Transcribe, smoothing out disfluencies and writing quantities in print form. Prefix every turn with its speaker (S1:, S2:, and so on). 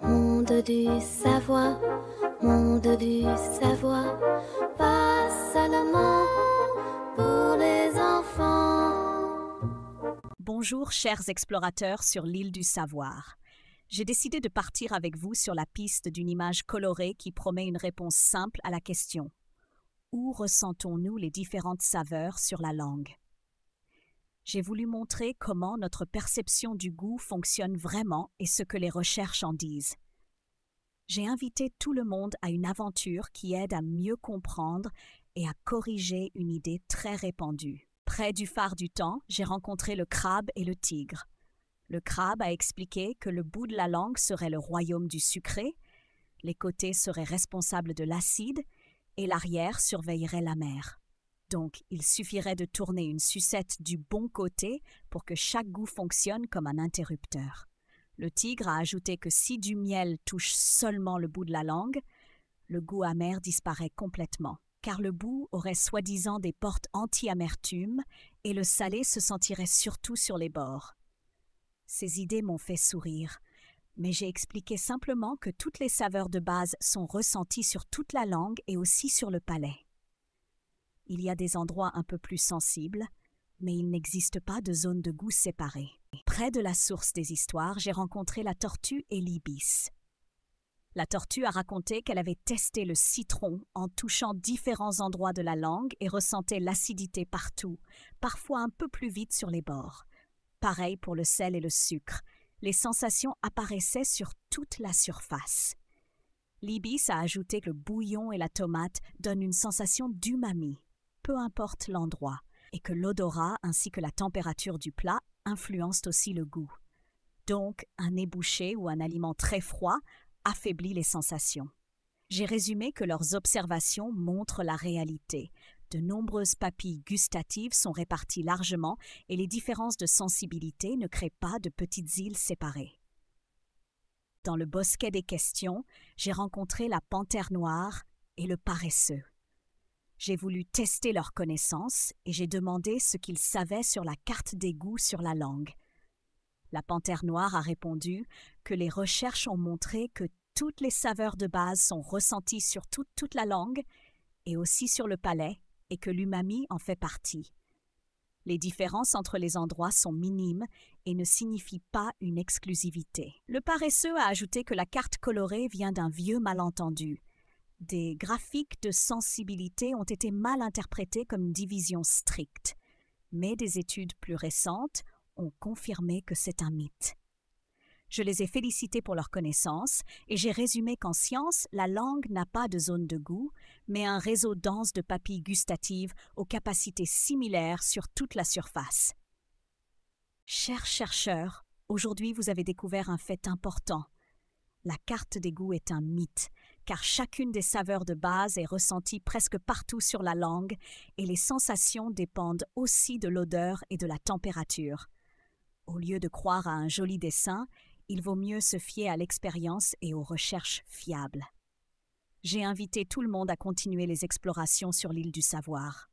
S1: Monde du Savoie, monde du Savoie, pas seulement pour les enfants.
S2: Bonjour chers explorateurs sur l'île du Savoir. J'ai décidé de partir avec vous sur la piste d'une image colorée qui promet une réponse simple à la question. Où ressentons-nous les différentes saveurs sur la langue? J'ai voulu montrer comment notre perception du goût fonctionne vraiment et ce que les recherches en disent. J'ai invité tout le monde à une aventure qui aide à mieux comprendre et à corriger une idée très répandue. Près du phare du temps, j'ai rencontré le crabe et le tigre. Le crabe a expliqué que le bout de la langue serait le royaume du sucré, les côtés seraient responsables de l'acide et l'arrière surveillerait la mer. Donc, il suffirait de tourner une sucette du bon côté pour que chaque goût fonctionne comme un interrupteur. Le tigre a ajouté que si du miel touche seulement le bout de la langue, le goût amer disparaît complètement, car le bout aurait soi-disant des portes anti-amertume et le salé se sentirait surtout sur les bords. Ces idées m'ont fait sourire, mais j'ai expliqué simplement que toutes les saveurs de base sont ressenties sur toute la langue et aussi sur le palais. Il y a des endroits un peu plus sensibles, mais il n'existe pas de zone de goût séparée. Près de la source des histoires, j'ai rencontré la tortue et l'ibis. La tortue a raconté qu'elle avait testé le citron en touchant différents endroits de la langue et ressentait l'acidité partout, parfois un peu plus vite sur les bords. Pareil pour le sel et le sucre. Les sensations apparaissaient sur toute la surface. L'ibis a ajouté que le bouillon et la tomate donnent une sensation d'umami, peu importe l'endroit, et que l'odorat ainsi que la température du plat influencent aussi le goût. Donc, un nez bouché ou un aliment très froid affaiblit les sensations. J'ai résumé que leurs observations montrent la réalité. De nombreuses papilles gustatives sont réparties largement et les différences de sensibilité ne créent pas de petites îles séparées. Dans le bosquet des questions, j'ai rencontré la panthère noire et le paresseux. J'ai voulu tester leurs connaissances et j'ai demandé ce qu'ils savaient sur la carte des goûts sur la langue. La panthère noire a répondu que les recherches ont montré que toutes les saveurs de base sont ressenties sur toute la langue et aussi sur le palais et que l'umami en fait partie. Les différences entre les endroits sont minimes et ne signifient pas une exclusivité. Le paresseux a ajouté que la carte colorée vient d'un vieux malentendu. Des graphiques de sensibilité ont été mal interprétés comme une division stricte, mais des études plus récentes ont confirmé que c'est un mythe. Je les ai félicités pour leur connaissance et j'ai résumé qu'en science, la langue n'a pas de zone de goût, mais un réseau dense de papilles gustatives aux capacités similaires sur toute la surface. Chers chercheurs, aujourd'hui vous avez découvert un fait important. La carte des goûts est un mythe, car chacune des saveurs de base est ressentie presque partout sur la langue et les sensations dépendent aussi de l'odeur et de la température. Au lieu de croire à un joli dessin, il vaut mieux se fier à l'expérience et aux recherches fiables. J'ai invité tout le monde à continuer les explorations sur l'île du Savoir.